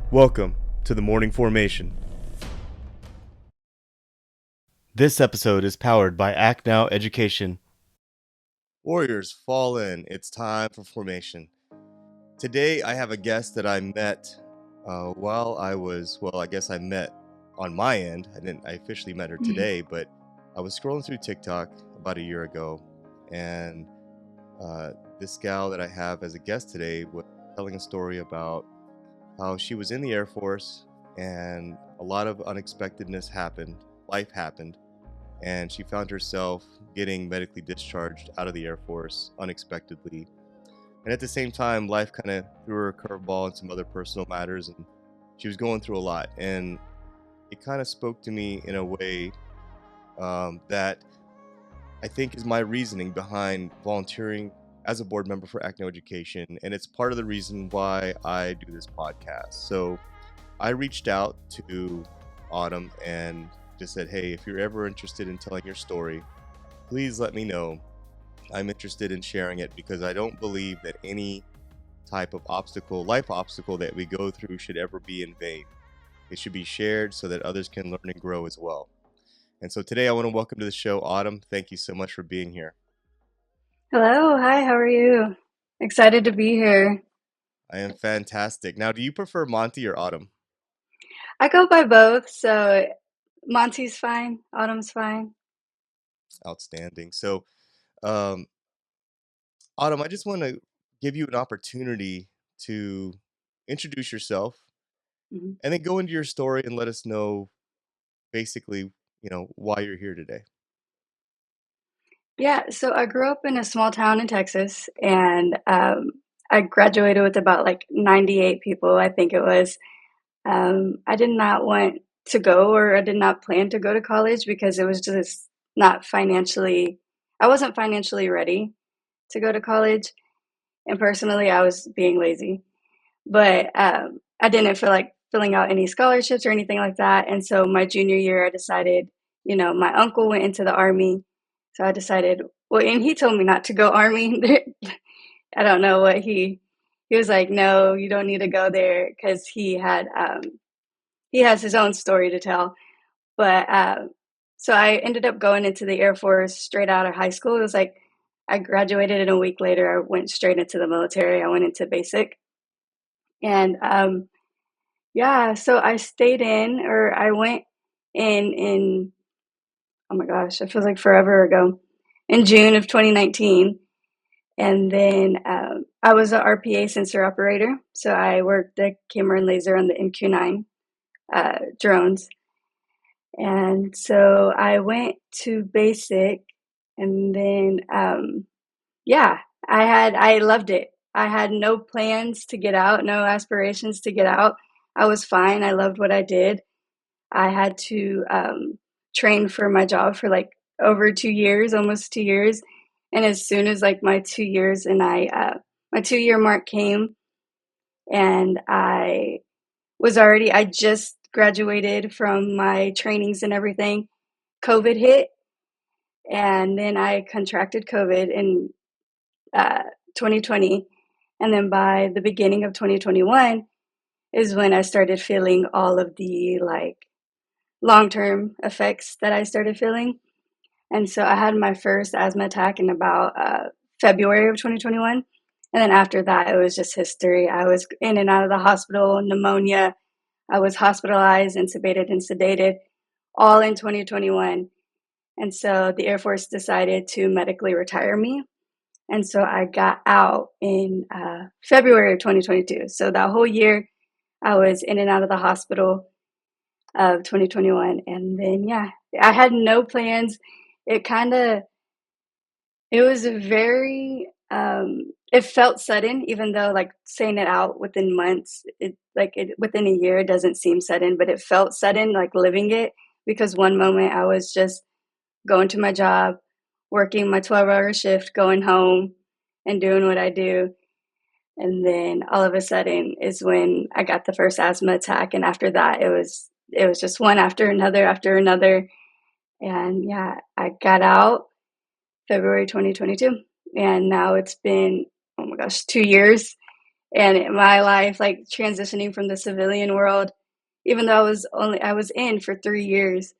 Welcome to the Morning Formation. This episode is powered by Act Now Education. Warriors, fall in. It's time for formation. Today I have a guest that I met I met on my end. I officially met her today, but I was scrolling through TikTok about a year ago, and this gal that I have as a guest today was telling a story about how she was in the Air Force and a lot of unexpectedness happened. Life happened, and she found herself getting medically discharged out of the Air Force unexpectedly. And at the same time, life kind of threw her a curveball and some other personal matters, and she was going through a lot. And it kind of spoke to me in a way that I think is my reasoning behind volunteering as a board member for Act Now Education, and it's part of the reason why I do this podcast. So I reached out to Autumn and just said, hey, if you're ever interested in telling your story, please let me know. I'm interested in sharing it because I don't believe that any type of life obstacle that we go through should ever be in vain. It should be shared so that others can learn and grow as well. And so today I want to welcome to the show Autumn. Thank you so much for being here. Hello, hi, how are you? Excited to be here. I am fantastic. Now, do you prefer Monty or Autumn? I go by both, so Monty's fine, Autumn's fine. Outstanding. So, um, Autumn, I just want to give you an opportunity to introduce yourself Mhm. and then go into your story and let us know basically, why you're here today. Yeah, so I grew up in a small town in Texas, and I graduated with about like 98 people, I think it was. I did not want to go, or I did not plan to go to college because it was just not financially, I wasn't financially ready to go to college. And personally, I was being lazy. But I didn't feel like filling out any scholarships or anything like that. And so my junior year, I decided, my uncle went into the army. So I decided, well, and he told me not to go army. I don't know what he was like, no, you don't need to go there because he has his own story to tell. But so I ended up going into the Air Force straight out of high school. It was like I graduated and a week later, I went straight into the military. I went into basic. And yeah, so I stayed in, or I went in, oh my gosh, it feels like forever ago, in June of 2019. And then I was a RPA sensor operator. So I worked the camera and laser on the MQ-9 drones. And so I went to basic, and then, yeah, I loved it. I had no plans to get out, no aspirations to get out. I was fine. I loved what I did. I had to train for my job for like over 2 years, almost 2 years. And as soon as like my 2 years and my 2 year mark came, and I just graduated from my trainings and everything. COVID hit, and then I contracted COVID in uh, 2020. And then by the beginning of 2021 is when I started feeling all of the like long-term effects that I started feeling. And so I had my first asthma attack in about February of 2021. And then after that, it was just history. I was in and out of the hospital, pneumonia. I was hospitalized, intubated, and sedated all in 2021. And so the Air Force decided to medically retire me. And so I got out in February of 2022. So that whole year, I was in and out of the hospital of 2021. And then, yeah, I had no plans. It kind of, it was a very, it felt sudden, even though like saying it out within months, within a year, it doesn't seem sudden, but it felt sudden, like living it, because one moment I was just going to my job, working my 12-hour shift, going home and doing what I do. And then all of a sudden is when I got the first asthma attack. And after that, it was just one after another after another. And yeah, I got out February 2022. And now it's been, oh my gosh, 2 years. And in my life, like transitioning from the civilian world, even though I was in for 3 years,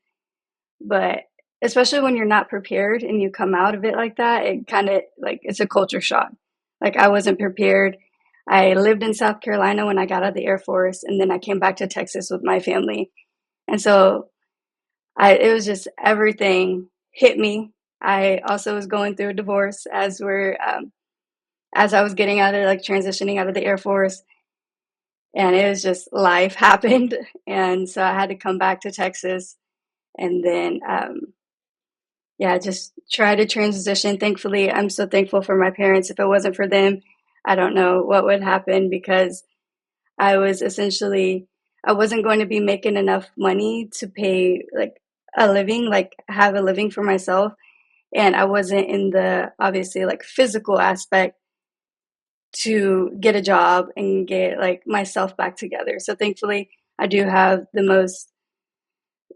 but especially when you're not prepared and you come out of it like that, it kind of like it's a culture shock. Like I wasn't prepared. I lived in South Carolina when I got out of the Air Force, and then I came back to Texas with my family. And so it was just everything hit me. I also was going through a divorce as I was getting out of like transitioning out of the Air Force, and it was just life happened, and so I had to come back to Texas, and then yeah, just try to transition. Thankfully, I'm so thankful for my parents. If it wasn't for them, I don't know what would happen because I was essentially I wasn't going to be making enough money to pay like a living, like have a living for myself, and I wasn't in the obviously like physical aspect to get a job and get like myself back together. So thankfully, I do have the most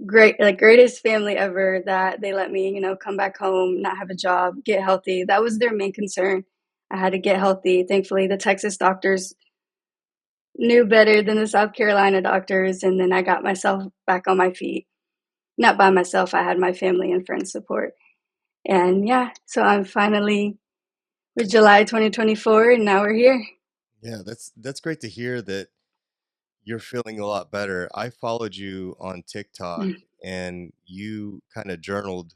greatest family ever that they let me, come back home, not have a job, get healthy. That was their main concern. I had to get healthy. Thankfully, the Texas doctors knew better than the South Carolina doctors, and then I got myself back on my feet. Not by myself, I had my family and friends support. And yeah, so I'm finally with July 2024, and now we're here. Yeah, that's great to hear that you're feeling a lot better. I followed you on TikTok Mm, and you kind of journaled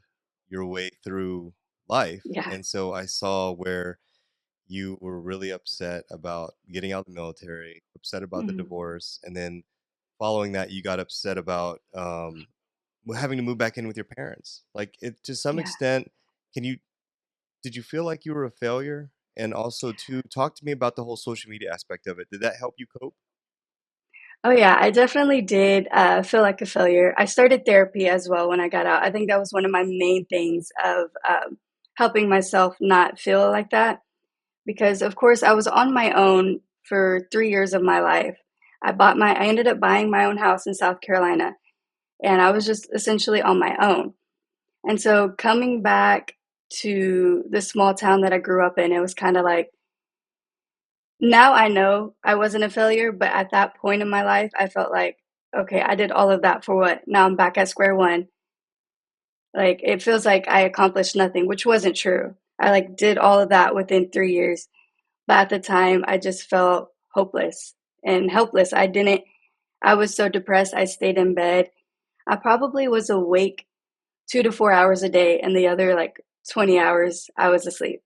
your way through life. yeah. And so I saw where you were really upset about getting out of the military, upset about the Mm, divorce, and then following that, you got upset about having to move back in with your parents. Like it to some yeah. extent, can you did you feel like you were a failure? And also to talk to me about the whole social media aspect of it. Did that help you cope? Oh, yeah, I definitely did feel like a failure. I started therapy as well when I got out. I think that was one of my main things of helping myself not feel like that. Because, of course, I was on my own for 3 years of my life. I ended up buying my own house in South Carolina, and I was just essentially on my own. And so coming back to the small town that I grew up in, it was kind of like, now I know I wasn't a failure, but at that point in my life, I felt like, okay, I did all of that for what? Now I'm back at square one. Like it feels like I accomplished nothing, which wasn't true. I like did all of that within 3 years. But at the time, I just felt hopeless and helpless. I was so depressed. I stayed in bed. I probably was awake 2 to 4 hours a day, and the other like 20 hours I was asleep.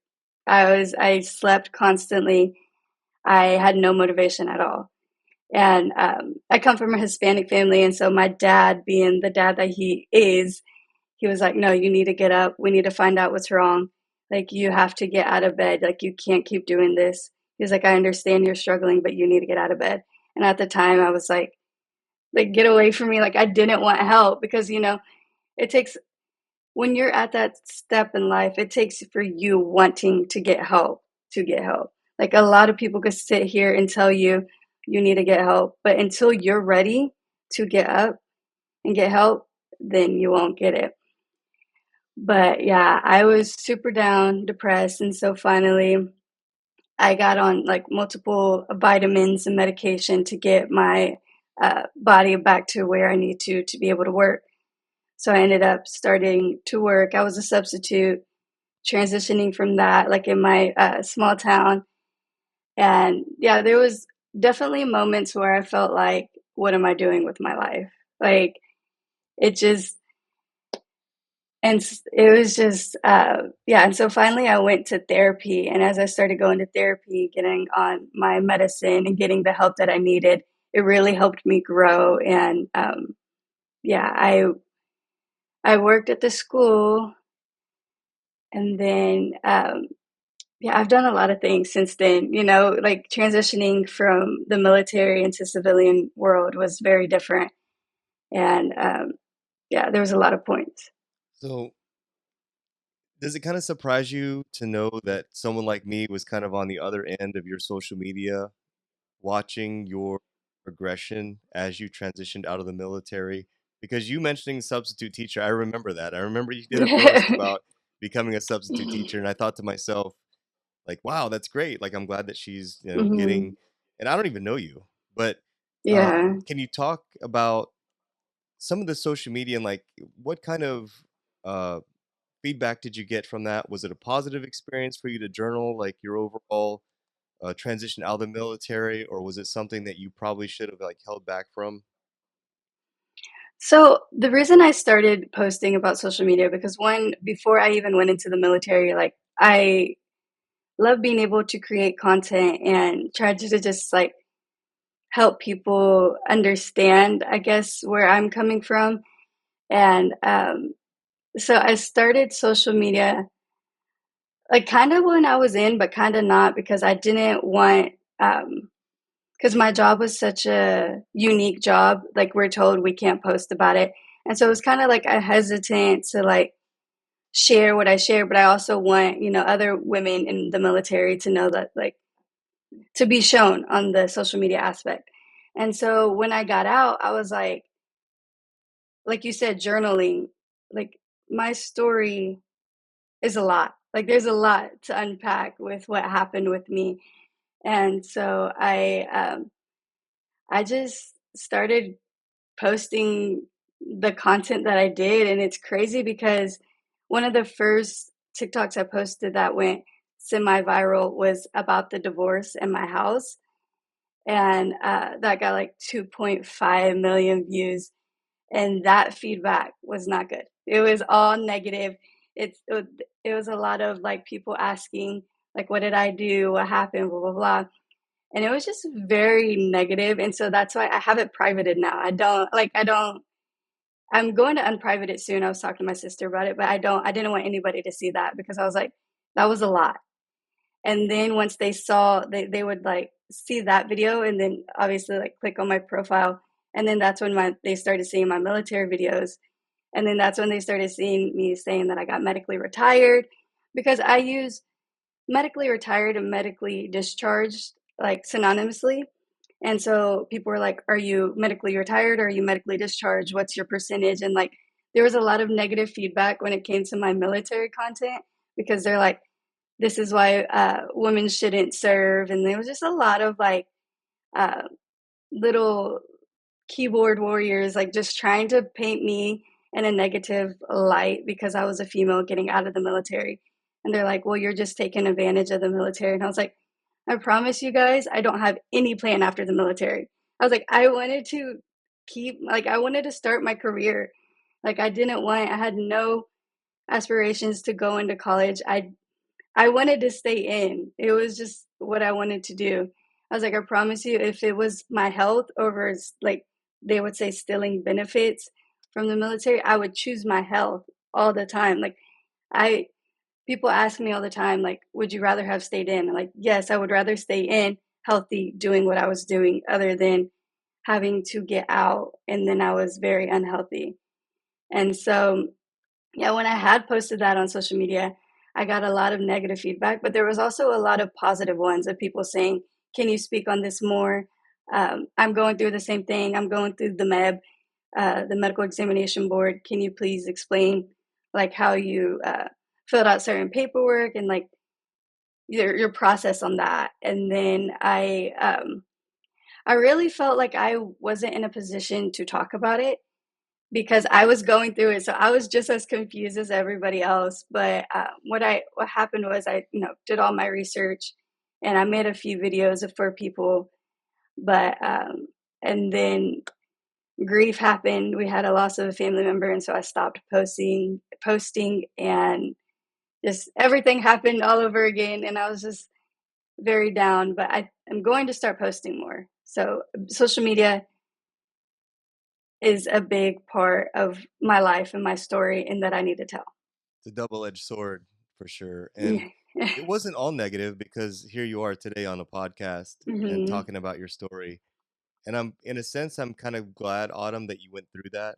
I slept constantly. I had no motivation at all. And I come from a Hispanic family, and so my dad, being the dad that he is, he was like, "No, you need to get up. We need to find out what's wrong. Like, you have to get out of bed. Like, you can't keep doing this." He's like, "I understand you're struggling, but you need to get out of bed." And at the time, I was like, get away from me. Like, I didn't want help because it takes when you're at that step in life, it takes for you wanting to get help. Like a lot of people could sit here and tell you you need to get help, but until you're ready to get up and get help, then you won't get it. But yeah, I was super down, depressed, and so finally I got on like multiple vitamins and medication to get my body back to where I need to be able to work. So I ended up starting to work. I was a substitute, transitioning from that, like in my small town. And yeah, there was definitely moments where I felt like, what am I doing with my life? Like it just, it was just, yeah. And so finally I went to therapy. And as I started going to therapy, getting on my medicine and getting the help that I needed, it really helped me grow. And yeah, I worked at the school, and then yeah, I've done a lot of things since then, like transitioning from the military into civilian world was very different. And yeah, there was a lot of points. So does it kind of surprise you to know that someone like me was kind of on the other end of your social media, watching your progression as you transitioned out of the military? Because you mentioning substitute teacher, I remember that. I remember you did a post about becoming a substitute teacher, and I thought to myself, like, wow, that's great. Like, I'm glad that she's, getting Mhm. and I don't even know you, but Yeah. can you talk about some of the social media and like what kind of uh, feedback did you get from that? Was it a positive experience for you to journal, like your overall transition out of the military, or was it something that you probably should have like held back from? So the reason I started posting about social media because one, before I even went into the military, like I love being able to create content and try to just like help people understand, I guess, where I'm coming from. And so I started social media like kind of when I was in, but kind of not because I didn't want, because my job was such a unique job. Like we're told we can't post about it. And so it was kind of like I hesitant to like share what I share, but I also want, other women in the military to know that like to be shown on the social media aspect. And so when I got out, I was like you said, journaling, like my story is a lot. Like there's a lot to unpack with what happened with me. And so I just started posting the content that I did. And it's crazy because one of the first TikToks I posted that went semi viral was about the divorce in my house. And that got like 2.5 million views. And that feedback was not good. It was all negative. It was a lot of like people asking, like, what did I do? What happened? Blah, blah, blah. And it was just very negative. And so that's why I have it privated now. I don't, I'm going to unprivate it soon. I was talking to my sister about it, but I didn't want anybody to see that because I was like, that was a lot. And then once they saw, they would like see that video and then obviously like click on my profile. And then that's when they started seeing my military videos. And then that's when they started seeing me saying that I got medically retired because I use medically retired and medically discharged like synonymously. And so people were like, are you medically retired? Or are you medically discharged? What's your percentage? And like, there was a lot of negative feedback when it came to my military content because they're like, this is why women shouldn't serve. And there was just a lot of like uh, little keyboard warriors, like just trying to paint me in a negative light because I was a female getting out of the military. And they're like, well, you're just taking advantage of the military. And I was like, I promise you guys, I don't have any plan after the military. I was like, I wanted to I wanted to start my career. Like, I had no aspirations to go into college. I wanted to stay in. It was just what I wanted to do. I was like, I promise you, if it was my health over, like, they would say stealing benefits from the military, I would choose my health all the time. Like, I, people ask me all the time, like, would you rather have stayed in? I'm like, yes, I would rather stay in healthy doing what I was doing other than having to get out. And then I was very unhealthy. And so yeah, when I had posted that on social media, I got a lot of negative feedback, but there was also a lot of positive ones of people saying, "Can you speak on this more? I'm going through the same thing. I'm going through the the medical examination board. Can you please explain like how you filled out certain paperwork and like your process on that?" And then I really felt like I wasn't in a position to talk about it because I was going through it, so I was just as confused as everybody else. But what happened was I did all my research, and I made a few videos for people. But and then grief happened. We had a loss of a family member, and so I stopped posting, and just everything happened all over again, and I was just very down. But I am going to start posting more. So social media is a big part of my life and my story and that I need to tell. It's a double-edged sword for sure. And Yeah. it wasn't all negative because here you are today on a podcast and Mhm. talking about your story. And I'm in a sense I'm kind of glad, Autumn, that you went through that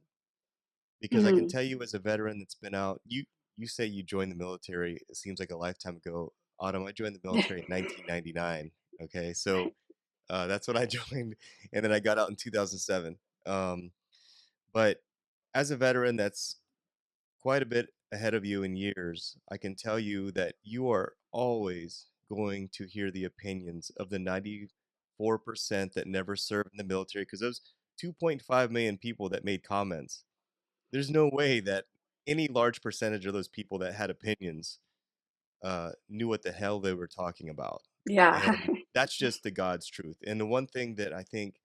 because I can Mhm. tell you as a veteran that's been out, you say you joined the military, it seems like a lifetime ago. Autumn, I joined the military in 1999. Okay, so that's when I joined, and then I got out in 2007. Um, but as a veteran that's quite a bit ahead of you in years, I can tell you that you are always going to hear the opinions of the 4% that never served in the military, because those 2.5 million people that made comments, there's no way that any large percentage of those people that had opinions knew what the hell they were talking about. Yeah. And that's just the God's truth. And the one thing that I think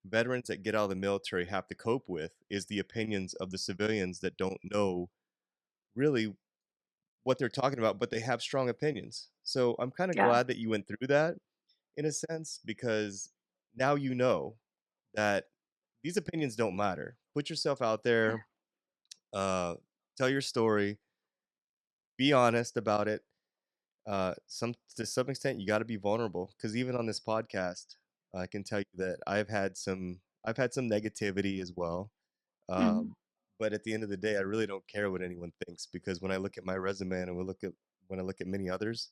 veterans that get out of the military have to cope with is the opinions of the civilians that don't know really what they're talking about, but they have strong opinions. So I'm kind of Yeah. glad that you went through that in a sense, because now you know that these opinions don't matter. Put yourself out Yeah. there, uh, tell your story, be honest about it. Some to some extent, you got to be vulnerable, because even on this podcast, I can tell you that I've had some negativity as well. Mhm. Um, but at the end of the day, I really don't care what anyone thinks, because when I look at my resume and when I look at many others,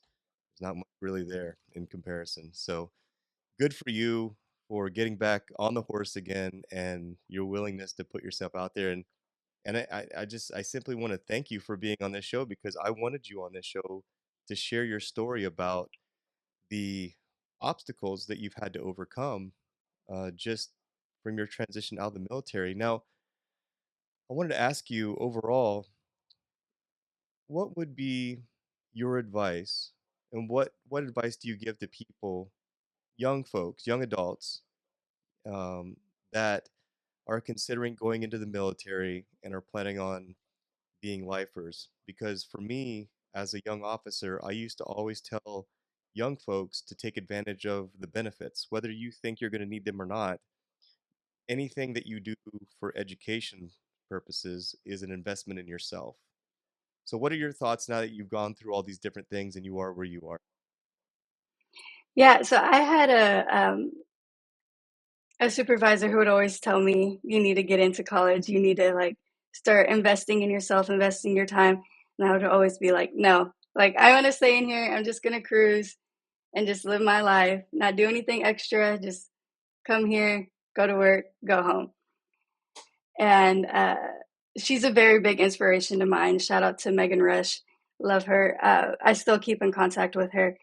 there's not much really there in comparison. So good for you for getting back on the horse again and your willingness to put yourself out there. And I simply want to thank you for being on this show, because I wanted you on this show to share your story about the obstacles that you've had to overcome just from your transition out of the military. Now, I wanted to ask you overall, what would be your advice, and what advice do you give to people, young folks, young adults, um, that are considering going into the military and are planning on being lifers? Because for me, as a young officer, I used to always tell young folks to take advantage of the benefits, whether you think you're going to need them or not. Anything that you do for education purposes is an investment in yourself. So, what are your thoughts now that you've gone through all these different things and you are where you are? Yeah, so I had a supervisor who would always tell me, "You need to get into college. You need to, like, start investing in yourself, investing your time." And I would always be like, "No. Like, I wanna stay in here. I'm just gonna cruise and just live my life, not do anything extra, just come here, go to work, go home." And, she's a very big inspiration to mine. Shout out to Megan Rush. Love her. I still keep in contact with her.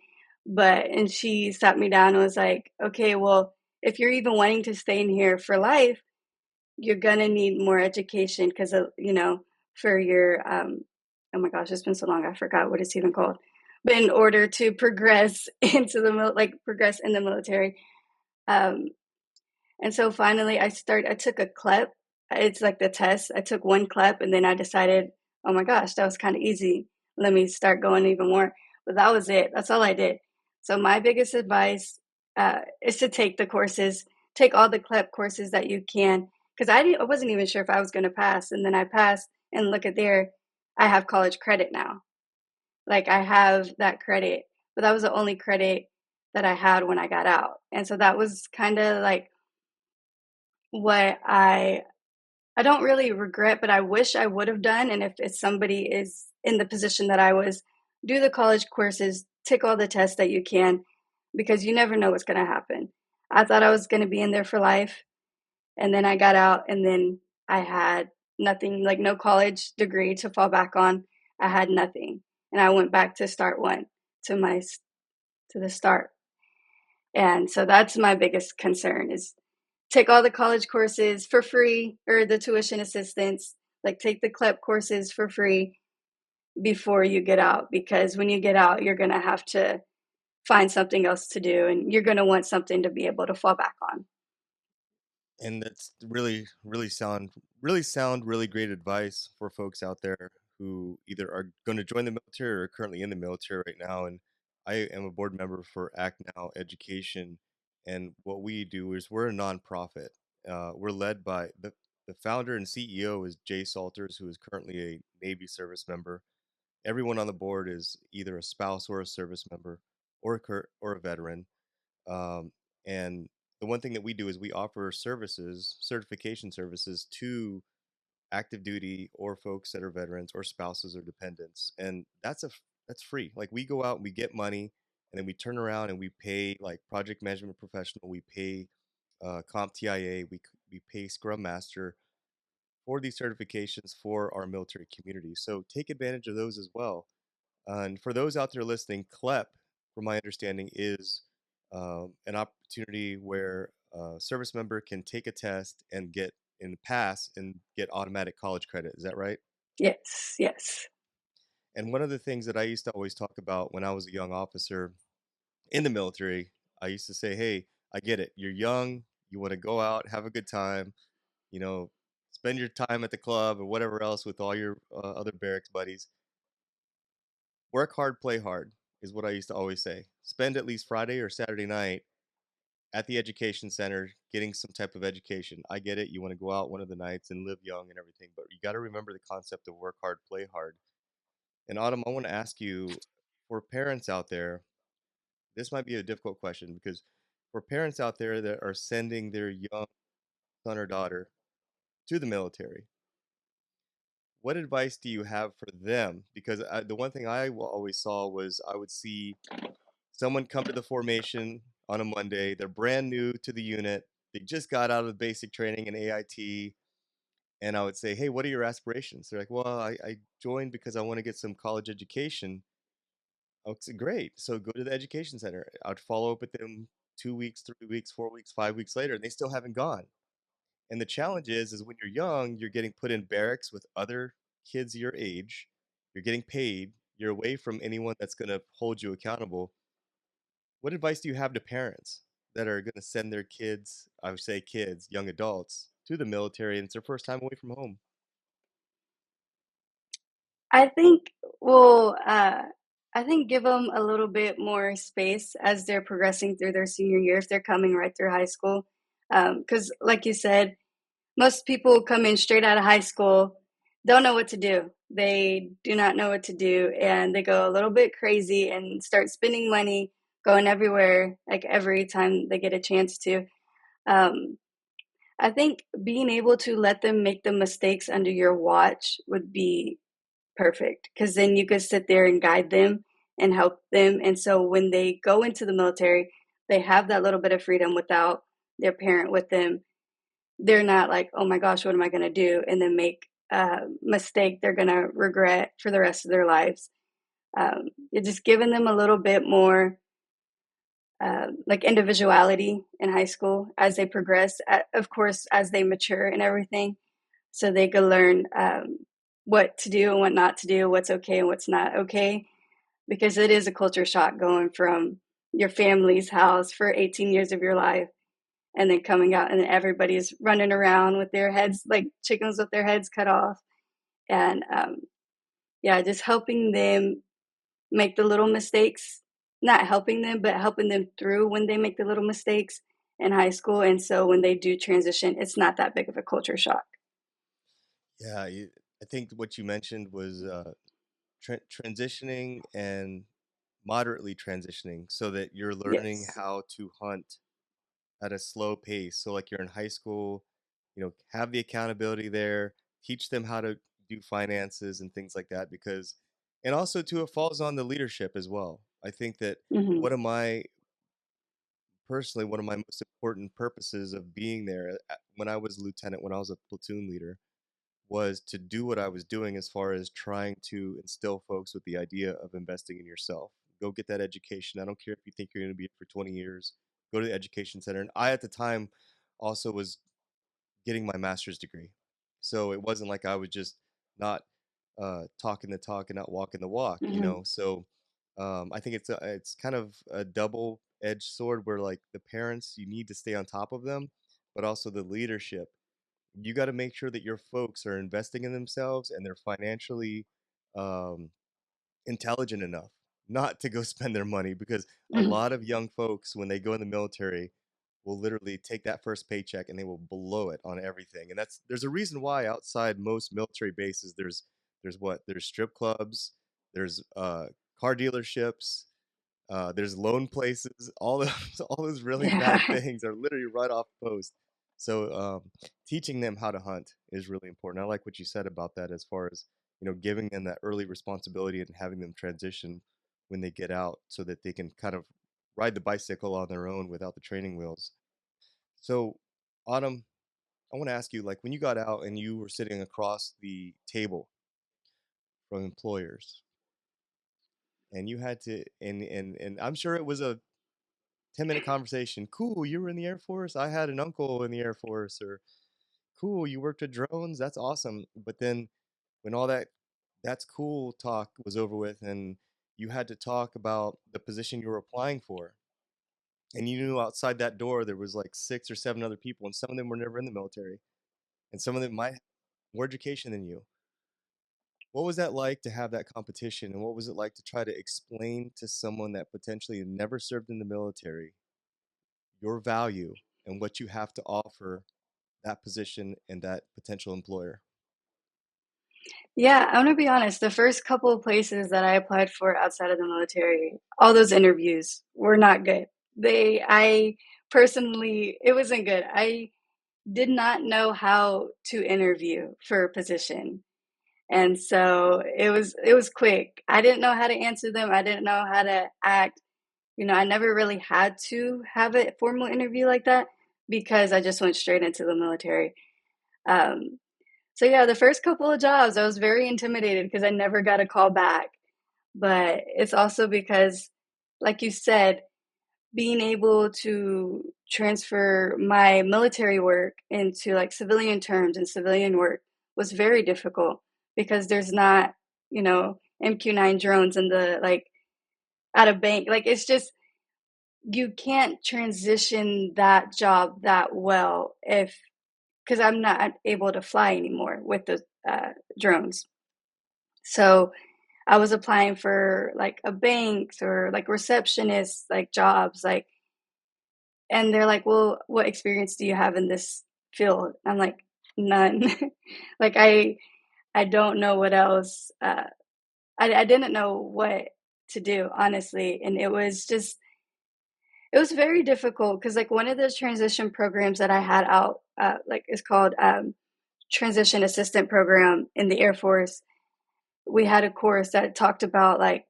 And she sat me down and was like, "Okay, well, if you're even wanting to stay in here for life, you're gonna need more education because for your, oh my gosh, it's been so long, I forgot what it's even called. But in order to progress into progress in the military, um, and so finally I took a CLEP. It's like the test. I took one CLEP and then I decided, oh my gosh, that was kind of easy. Let me start going even more. But that was it. That's all I did. So my biggest advice is to take the courses, take all the CLEP courses that you can, because I wasn't even sure if I was going to pass, and then I passed. And look at there, I have college credit now. Like I have that credit, but that was the only credit that I had when I got out, and so that was kind of like what I don't really regret, but I wish I would have done. And if somebody is in the position that I was, do the college courses, take all the tests that you can, because you never know what's going to happen. I thought I was going to be in there for life, and then I got out, and then I had nothing, like no college degree to fall back on. I had nothing, and I went back to start one to my to the start. And so that's my biggest concern is take all the college courses for free or the tuition assistance, like take the CLEP courses for free before you get out, because when you get out, you're going to have to find something else to do and you're going to want something to be able to fall back on. And that's really sound, really great advice for folks out there who either are going to join the military or are currently in the military right now. And I am a board member for Act Now Education, and what we do is we're a nonprofit. We're led by the founder and CEO is Jay Salters, who is currently a Navy service member. Everyone on the board is either a spouse or a service member or or a veteran. And the one thing that we do is we offer services, certification services to active duty or folks that are veterans or spouses or dependents. And that's free. Like we go out and we get money, and then we turn around and we pay like project management professional, we pay comp TIA, we pay Scrum Master for these certifications for our military community. So take advantage of those as well. And for those out there listening, CLEP, from my understanding, is an opportunity where a service member can take a test and get and pass and get automatic college credit. Is that right? Yes, yes. And one of the things that I used to always talk about when I was a young officer in the military, I used to say, "Hey, I get it. You're young. You want to go out, have a good time, you know, spend your time at the club or whatever else with all your other barracks buddies. Work hard, play hard," is what I used to always say. Spend at least Friday or Saturday night at the education center getting some type of education. I get it. You want to go out one of the nights and live young and everything, but you got to remember the concept of work hard, play hard. And Autumn, I want to ask you, for parents out there, this might be a difficult question because for parents out there that are sending their young son or daughter to the military, what advice do you have for them? Because the one thing always saw was I would see someone come to the formation on a Monday. They're brand new to the unit. They just got out of the basic training in AIT. And I would say, "Hey, what are your aspirations?" They're like, "Well, I joined because I want to get some college education." I would say, "Great. So go to the education center." I'd follow up with them 2 weeks, 3 weeks, 4 weeks, 5 weeks later, and they still haven't gone. And the challenge is when you're young, you're getting put in barracks with other kids your age. You're getting paid. You're away from anyone that's going to hold you accountable. What advice do you have to parents that are going to send their kids, I would say kids, young adults, to the military and it's their first time away from home? I think, well, I think give them a little bit more space as they're progressing through their senior year if they're coming right through high school. Because, like you said, most people come in straight out of high school, don't know what to do. They do not know what to do, and they go a little bit crazy and start spending money, going everywhere, like every time they get a chance to. Um, I think being able to let them make the mistakes under your watch would be perfect, because then you could sit there and guide them and help them. And so when they go into the military, they have that little bit of freedom without their parent with them. They're not like, oh my gosh, what am I going to do? And then make a mistake they're going to regret for the rest of their lives. You're just giving them a little bit more like individuality in high school as they progress, of course, as they mature and everything. So they can learn what to do and what not to do, what's okay and what's not okay, because it is a culture shock going from your family's house for 18 years of your life and then coming out and everybody's running around with their heads like chickens with their heads cut off. And yeah, just helping them make the little mistakes, not helping them, but helping them through when they make the little mistakes in high school. And so when they do transition, it's not that big of a culture shock. Yeah, I think what you mentioned was transitioning and moderately transitioning so that you're learning Yes. how to hunt at a slow pace. So like you're in high school, have the accountability there, teach them how to do finances and things like that because and also too it falls on the leadership as well. I think that Hmm. one of my personally one of my most important purposes of being there when I was lieutenant, when I was a platoon leader, was to do what I was doing as far as trying to instill folks with the idea of investing in yourself. Go get that education. I don't care if you think you're going to be here for 20 years. Go to the education center. And I, at the time, also was getting my master's degree. So it wasn't like I was just not talking the talk and not walking the walk, you Hmm. know. So I think it's kind of a double-edged sword where like the parents, you need to stay on top of them, but also the leadership you got to make sure that your folks are investing in themselves and they're financially um, intelligent enough not to go spend their money because a Hmm. lot of young folks when they go in the military will literally take that first paycheck and they will blow it on everything and there's a reason why outside most military bases there's strip clubs there's car dealerships there's loan places. All those all those really bad Yeah. things are literally right off post. So teaching them how to hunt is really important. I like what you said about that, as far as giving them that early responsibility and having them transition when they get out, so that they can kind of ride the bicycle on their own without the training wheels. So, Autumn, I want to ask you, like, when you got out and you were sitting across the table from employers, and you had to, and I'm sure it was a 10-minute conversation. Cool, you were in the Air Force. I had an uncle in the Air Force. Or cool, you worked with drones. That's awesome. But then when all that's cool talk was over with, and you had to talk about the position you were applying for, and you knew outside that door there was like 6 or 7 other people, and some of them were never in the military, and some of them might have more education than you. What was that like to have that competition, and what was it like to try to explain to someone that potentially had never served in the military your value and what you have to offer that position and that potential employer? Yeah, I'm gonna be honest, the first couple of places that I applied for outside of the military, all those interviews were not good. I personally, it wasn't good. I did not know how to interview for a position. And so it was quick. I didn't know how to answer them. I didn't know how to act. I never really had to have a formal interview like that because I just went straight into the military. Um, so yeah, the first couple of jobs, I was very intimidated because I never got a call back. But it's also because, like you said, being able to transfer my military work into like civilian terms and civilian work was very difficult because there's not, MQ-9 drones in the like at a bank. Like it's just you can't transition that job that well if because I'm not able to fly anymore with the drones. So I was applying for like a banks or like receptionist like jobs like and they're like, "Well, what experience do you have in this field?" I'm like, "None." Like I don't know what else I didn't know what to do honestly and it was very difficult because like one of those transition programs that I had out like is called transition assistant program in the Air Force. We had a course that talked about like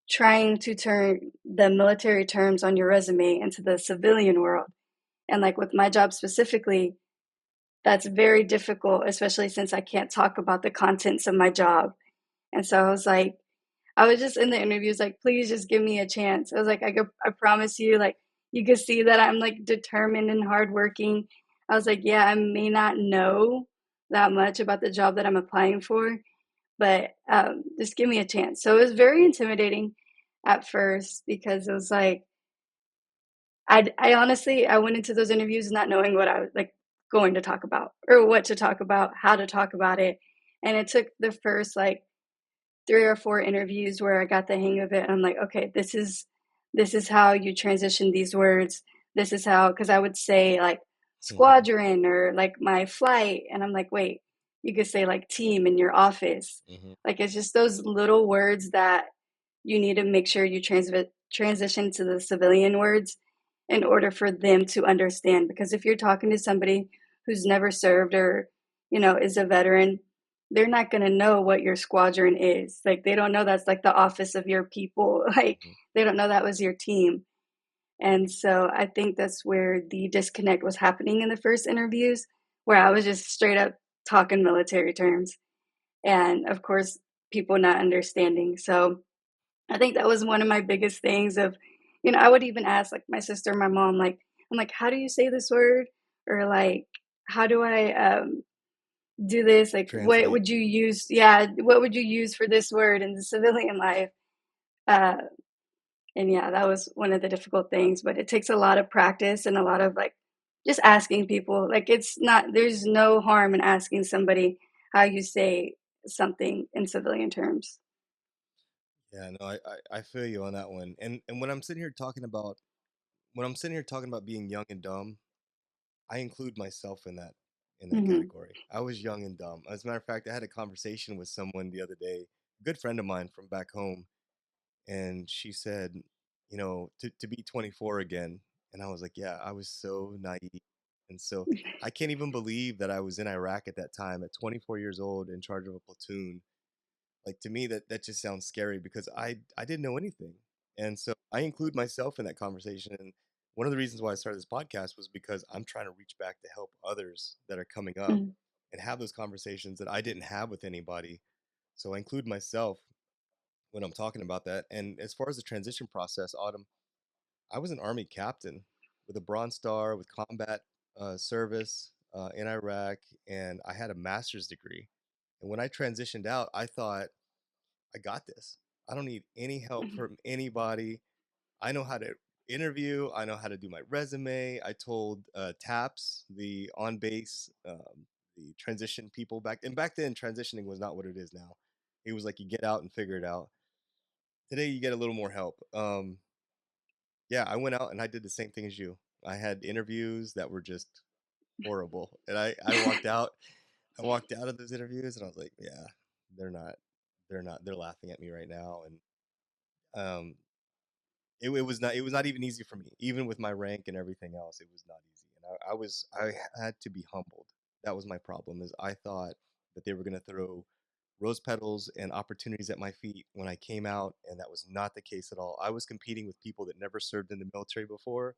trying to turn the military terms on your resume into the civilian world. And like with my job specifically, that's very difficult, especially since I can't talk about the contents of my job. And so I was like, I was just in the interviews like, please just give me a chance. I was like, I promise you, like, you can see that I'm like determined and hardworking. I was like, yeah, I may not know that much about the job that I'm applying for, but just give me a chance. So it was very intimidating at first because it was like, I honestly I went into those interviews not knowing what I was like going to talk about or what to talk about, how to talk about it. And it took the first like 3 or 4 interviews where I got the hang of it. I'm like, okay, this is how you transition these words. This is how because I would say like Hmm. squadron or like my flight, and I'm like, wait, you could say like team in your office. Hmm. Like it's just those little words that you need to make sure you transition to the civilian words in order for them to understand. Because if you're talking to somebody who's never served or, is a veteran, they're not going to know what your squadron is. Like, they don't know that's like the office of your people. Like, Hmm. they don't know that was your team. And so I think that's where the disconnect was happening in the first interviews, where I was just straight up talking military terms. And of course, people not understanding. So I think that was one of my biggest things of, I would even ask like my sister, my mom, like, I'm like, how do you say this word? Or like, how do I do this? Like, what Translate. would you use? Yeah, what would you use for this word in the civilian life? Uh, and yeah, that was one of the difficult things, but it takes a lot of practice and a lot of like just asking people. Like, it's not, there's no harm in asking somebody how you say something in civilian terms. Yeah, no, I feel you on that one. And when I'm sitting here talking about being young and dumb, I include myself in that Hmm. category. I was young and dumb. As a matter of fact, I had a conversation with someone the other day, a good friend of mine from back home, and she said, to be 24 again. And I was like, yeah, I was so naive. And so I can't even believe that I was in Iraq at that time at 24 years old in charge of a platoon. Like, to me, that just sounds scary because I didn't know anything. And so I include myself in that conversation. And one of the reasons why I started this podcast was because I'm trying to reach back to help others that are coming up and have those conversations that I didn't have with anybody. So I include myself when I'm talking about that. And as far as the transition process, Autumn, I was an Army captain with a Bronze Star with combat service in Iraq, and I had a master's degree. And when I transitioned out, I thought, I got this. I don't need any help Mhm. from anybody. I know how to interview. I know how to do my resume. I told TAPS, the on base, the transition people back then, transitioning was not what it is now. It was like you get out and figure it out. Today, you get a little more help. Yeah, I went out and I did the same thing as you. I had interviews that were just horrible, and I walked out. I walked out of those interviews, and I was like, yeah, they're not, they're laughing at me right now, and it was not even easy for me, even with my rank and everything else. It was not easy, and I had to be humbled. That was my problem. Is I thought that they were gonna throw rose petals and opportunities at my feet when I came out, and that was not the case at all. I was competing with people that never served in the military before,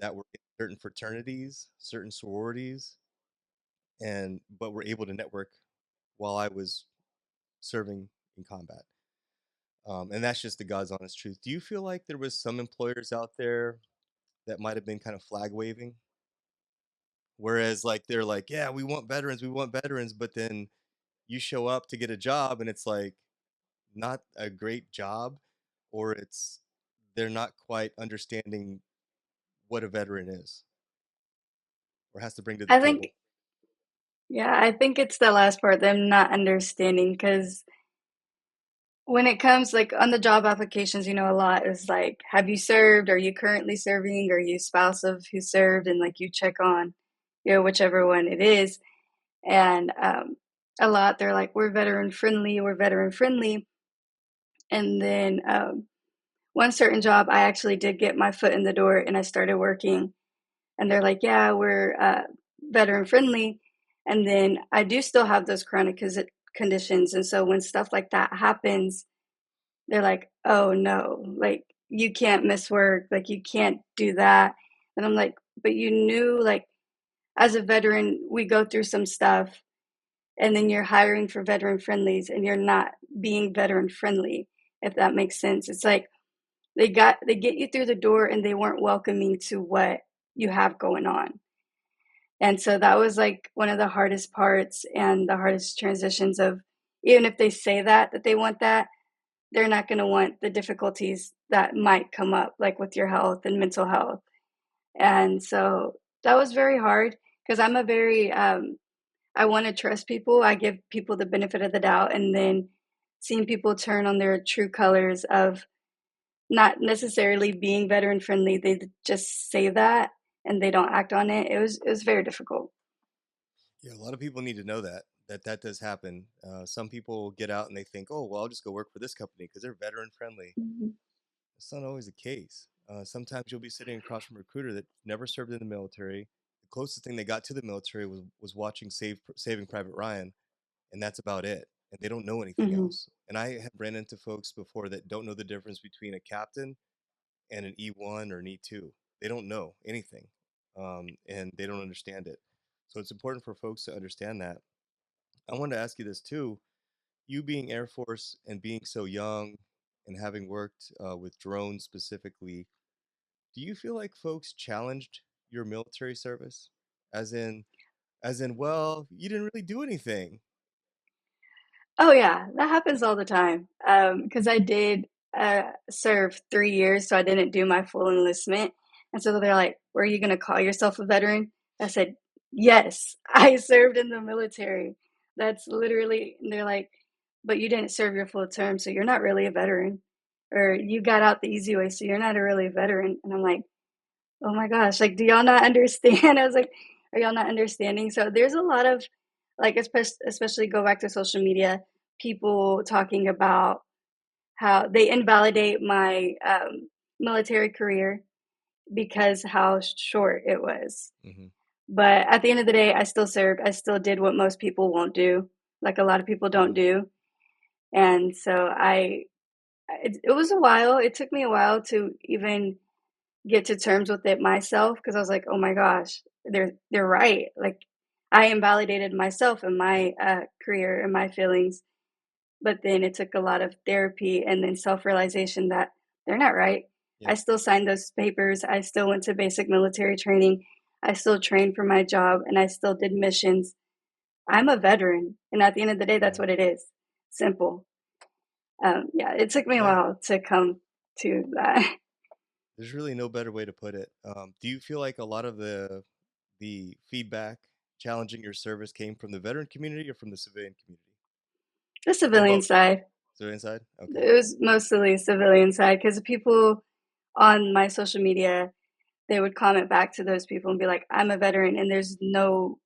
that were in certain fraternities, certain sororities, and but were able to network while I was serving in combat. And that's just the God's honest truth. Do you feel like there was some employers out there that might have been kind of flag waving? Whereas like they're like, yeah, we want veterans, but then you show up to get a job and it's like not a great job, or it's they're not quite understanding what a veteran is or has to bring to the I table. think, yeah, I think it's the last part, them not understanding, because when it comes like on the job applications, a lot is like, have you served? Are you currently serving? Are you spouse of who served? And like you check on, whichever one it is. And a lot they're like, we're veteran friendly, we're veteran friendly. And then one certain job, I actually did get my foot in the door and I started working. And they're like, yeah, we're veteran friendly. And then I do still have those chronic conditions. And so when stuff like that happens, they're like, oh no, like you can't miss work, like you can't do that. And I'm like, but you knew, like, as a veteran, we go through some stuff, and then you're hiring for veteran friendlies and you're not being veteran friendly, if that makes sense. It's like they get you through the door and they weren't welcoming to what you have going on. And so that was like one of the hardest parts and the hardest transitions of, even if they say that they want that, they're not going to want the difficulties that might come up, like with your health and mental health. And so that was very hard because I'm a very, I want to trust people. I give people the benefit of the doubt. And then seeing people turn on their true colors of not necessarily being veteran friendly, they just say that and they don't act on it. It was very difficult. Yeah, a lot of people need to know that does happen. Some people get out and they think, oh, well, I'll just go work for this company because they're veteran friendly. Mhm. That's not always the case. Sometimes you'll be sitting across from a recruiter that never served in the military. The closest thing they got to the military was watching Saving Private Ryan, and that's about it. And they don't know anything Mhm. else. And I have ran into folks before that don't know the difference between a captain and an E1 or an E2. They don't know anything, and they don't understand it. So it's important for folks to understand that. I wanted to ask you this too. You being Air Force and being so young and having worked with drones specifically, do you feel like folks challenged your military service? As in, well, you didn't really do anything. Oh yeah, that happens all the time. Because I did serve 3 years, so I didn't do my full enlistment. And so they're like, "Were you gonna call yourself a veteran?" I said, "Yes, I served in the military." That's literally. And they're like, "But you didn't serve your full term, so you're not really a veteran, or you got out the easy way, so you're not a really veteran." And I'm like, "Oh my gosh, like, do y'all not understand?" I was like, "Are y'all not understanding?" So there's a lot of, like, especially go back to social media, people talking about how they invalidate my military career because how short it was. Hmm. But at the end of the day, I still served. I still did what most people won't do, like a lot of people don't Hmm. do. And so it was a while. It took me a while to even get to terms with it myself because I was like, oh my gosh, they're right. Like I invalidated myself and my career and my feelings, but then it took a lot of therapy and then self realization that they're not right. Yeah. I still signed those papers. I still went to basic military training. I still trained for my job and I still did missions. I'm a veteran. And at the end of the day, that's Mhm. what it is. Simple. Yeah, it took me a Yeah. while to come to that. There's really no better way to put it. Do you feel like a lot of the feedback challenging your service came from the veteran community or from the civilian community, The or civilian both? side. Civilian side. Okay. It was mostly civilian side because people on my social media, they would comment back to those people and be like, "I'm a veteran, and there's no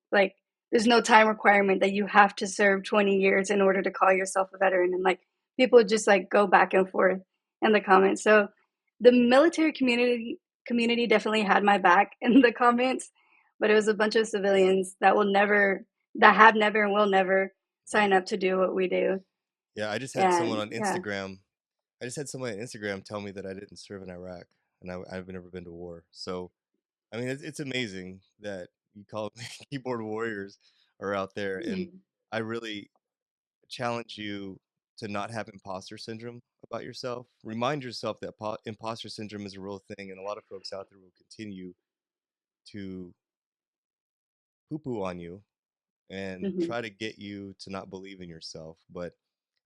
time requirement that you have to serve 20 years in order to call yourself a veteran." And like people would just like go back and forth in the comments. So the military community definitely had my back in the comments, but it was a bunch of Yeah. civilians that have never and will never Mhm. sign up to do what we do. Yeah. I just had someone And on yeah. Instagram. I just had someone on Instagram tell me that I didn't serve in Iraq, and I've never been to war. So I mean, it's amazing that you call keyboard warriors are out there, and I really challenge you to not have imposter syndrome about yourself. Remind yourself that imposter syndrome is a real thing, and a lot of folks out there will continue to poo-poo on you and Mhm. try to get you to not believe in yourself. But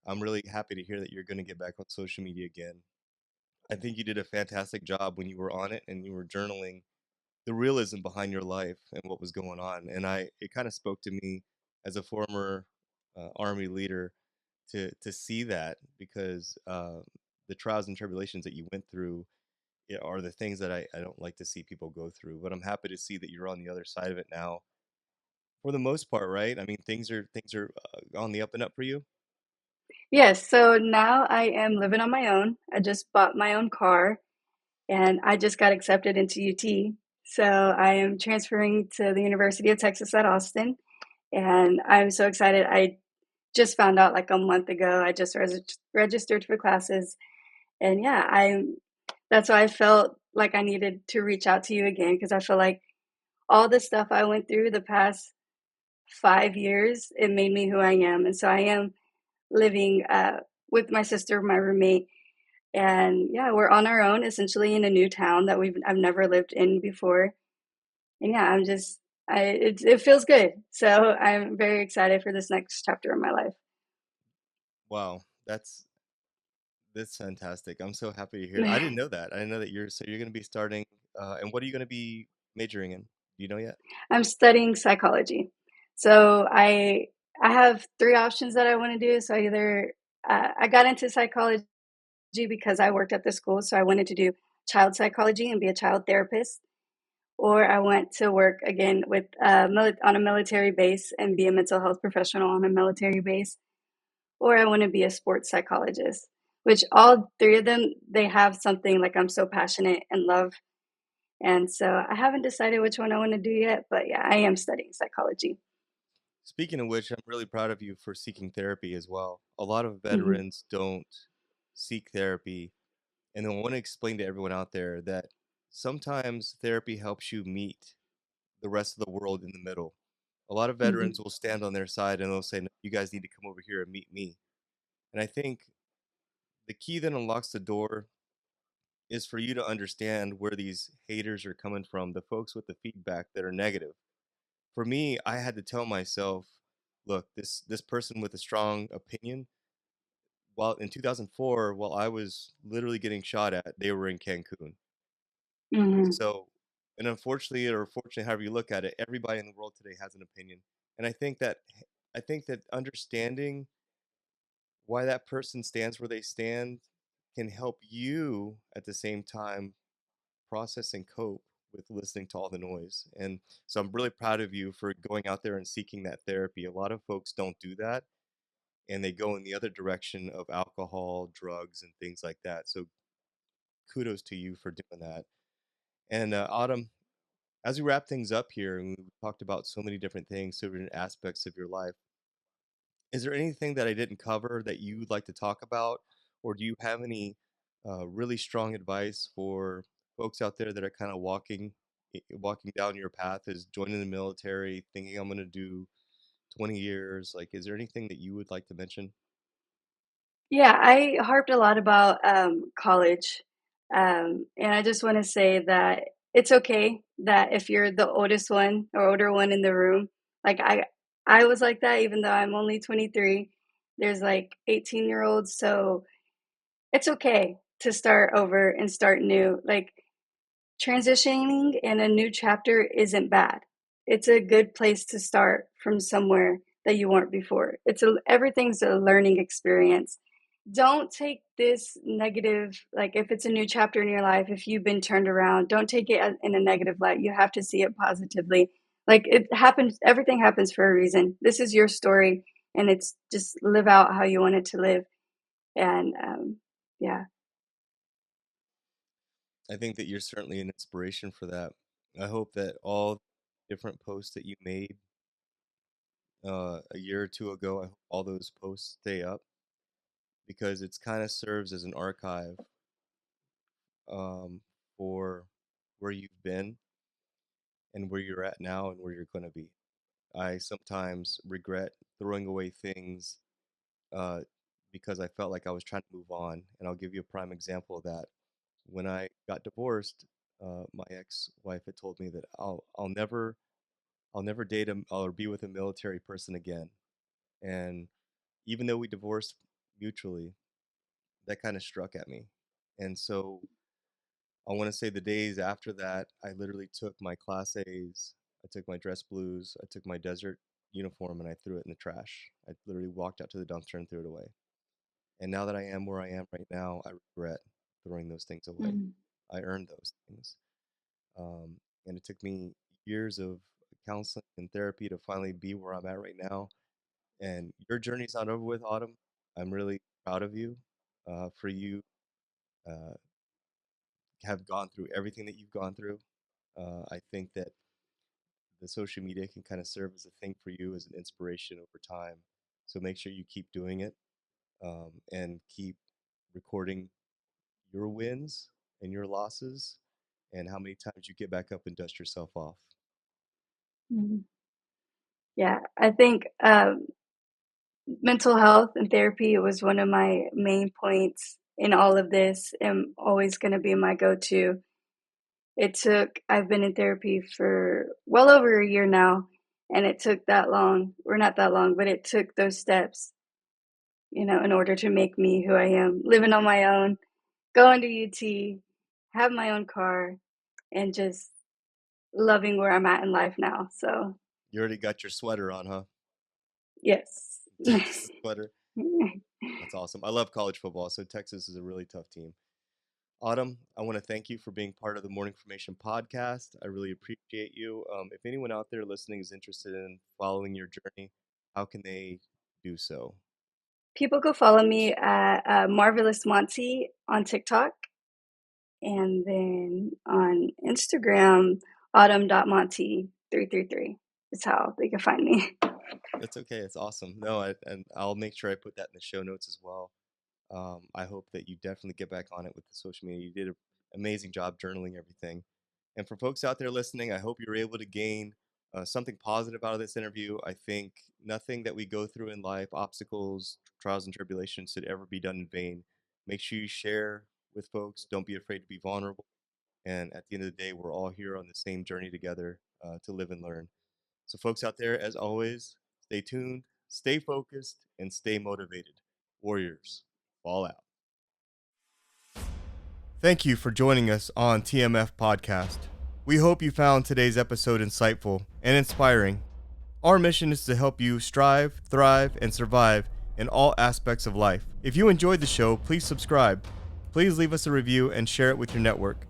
I'm really happy to hear that you're going to get back on social media again. I think you did a fantastic job when you were on it and you were journaling the realism behind your life and what was going on. And it kind of spoke to me as a former army leader to see that, because the trials and tribulations that you went through, are the things that I don't like to see people go through. But I'm happy to see that you're on the other side of it now, for the most part, right? I mean, things are on the up and up for you. Yes, so now I am living on my own. I just bought my own car and I just got accepted into UT. So I am transferring to the University of Texas at Austin and I'm so excited. I just found out like a month ago. I just registered for classes and yeah, that's why I felt like I needed to reach out to you again because I feel like all the stuff I went through the past 5 years, it made me who I am. And so I am living with my sister, my roommate, and yeah, we're on our own essentially in a new town that I've never lived in before. And yeah, it feels good. So I'm very excited for this next chapter of my life. Wow, that's fantastic. I'm so happy to hear. I didn't know that. I didn't know that you're going to be starting. And what are you going to be majoring in? Do you know yet? I'm studying psychology. So I have three options that I want to do. So either I got into psychology because I worked at the school, so I wanted to do child psychology and be a child therapist. Or I went to work again with on a military base and be a mental health professional on a military base. Or I want to be a sports psychologist, which all three of them, they have something like I'm so passionate and love. And so I haven't decided which one I want to do yet, but yeah, I am studying psychology. Speaking of which, I'm really proud of you for seeking therapy as well. A lot of Hmm. veterans don't seek therapy, and I want to explain to everyone out there that sometimes therapy helps you meet the rest of the world in the middle. A lot of Hmm. veterans will stand on their side and they'll say, "No, you guys need to come over here and meet me." And I think the key that unlocks the door is for you to understand where these haters are coming from, the folks with the feedback that are negative. For me, I had to tell myself, look, this person with a strong opinion, while in 2004, while I was literally getting shot at, they were in Cancun. Hmm. So, and unfortunately, or fortunately, however you look at it, everybody in the world today has an opinion. And I think that understanding why that person stands where they stand can help you at the same time process and cope with listening to all the noise. And so I'm really proud of you for going out there and seeking that therapy. A lot of folks don't do that, and they go in the other direction of alcohol, drugs, and things like that. So kudos to you for doing that. And Autumn, as we wrap things up here, and we talked about so many different things, so many different aspects of your life, is there anything that I didn't cover that you would like to talk about, or do you have any really strong advice for folks out there that are kind of walking down your path, as joining the military, thinking I'm going to do 20 years? Like, is there anything that you would like to mention? Yeah, I harped a lot about college. And I just want to say that it's okay that if you're the oldest one or older one in the room, like I was like that, even though I'm only 23. There's like 18-year-olds, so it's okay to start over and start new. Like transitioning in a new chapter isn't bad. It's a good place to start from somewhere that you weren't before. Everything's a learning experience. Don't take this negative, like if it's a new chapter in your life, if you've been turned around, don't take it in a negative light. You have to see it positively. Like it happens, everything happens for a reason. This is your story, and it's just live out how you want it to live. And yeah. I think that you're certainly an inspiration for that. I hope that all different posts that you made a year or two ago, I hope all those posts stay up because it's kind of serves as an archive um, for where you've been and where you're at now and where you're going to be. I sometimes regret throwing away things uh, because I felt like I was trying to move on. And I'll give you a prime example of that. When I got divorced, my ex-wife had told me that I'll never date him or be with a military person again. And even though we divorced mutually, that kind of struck at me. And so I want to say the days after that, I literally took my Class A's, I took my dress blues, I took my desert uniform, and I threw it in the trash. I literally walked out to the dumpster and threw it away. And now that I am where I am right now, I regret throwing those things away. Mhm. I earned those things. Um, and it took me years of counseling and therapy to finally be where I'm at right now. And your journey's not over with, Autumn. I'm really proud of you for you uh, have gone through everything that you've gone through. I think that the social media can kind of serve as a thing for you as an inspiration over time. So make sure you keep doing it and keep recording your wins and your losses and how many times you get back up and dust yourself off. Mhm. Yeah, I think mental health and therapy was one of my main points in all of this, and always going to be my go-to. I've been in therapy for well over a year now, and it took that long, or not that long, but it took those steps, in order to make me who I am, living on my own, going to UT, have my own car, and just loving where I'm at in life now. So, You already got your sweater on, huh? yes. Texas sweater. That's awesome. I love college football, so Texas is a really tough team. Autumn, I want to thank you for being part of the Morning Formation podcast. I really appreciate you. If anyone out there listening is interested in following your journey, how can they do so? People go follow me at Marvelous Monty on TikTok, and then on Instagram, autumn.monty333 is how they can find me. That's okay. It's awesome. No, and I'll make sure I put that in the show notes as well. I hope that you definitely get back on it with the social media. You did an amazing job journaling everything. And for folks out there listening, I hope you're able to gain something positive out of this interview. I think nothing that we go through in life, obstacles, trials, and tribulations, should ever be done in vain. Make sure you share with folks. Don't be afraid to be vulnerable. And at the end of the day, we're all here on the same journey together to live and learn. So, folks out there, as always, stay tuned, stay focused, and stay motivated. Warriors, fall out. Thank you for joining us on TMF Podcast. We hope you found today's episode insightful and inspiring. Our mission is to help you strive, thrive, and survive in all aspects of life. If you enjoyed the show, please subscribe. Please leave us a review and share it with your network.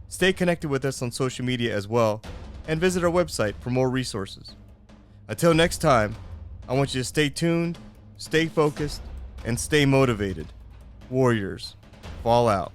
Stay connected with us on social media as well, and visit our website for more resources. Until next time, I want you to stay tuned, stay focused, and stay motivated. Warriors, fall out.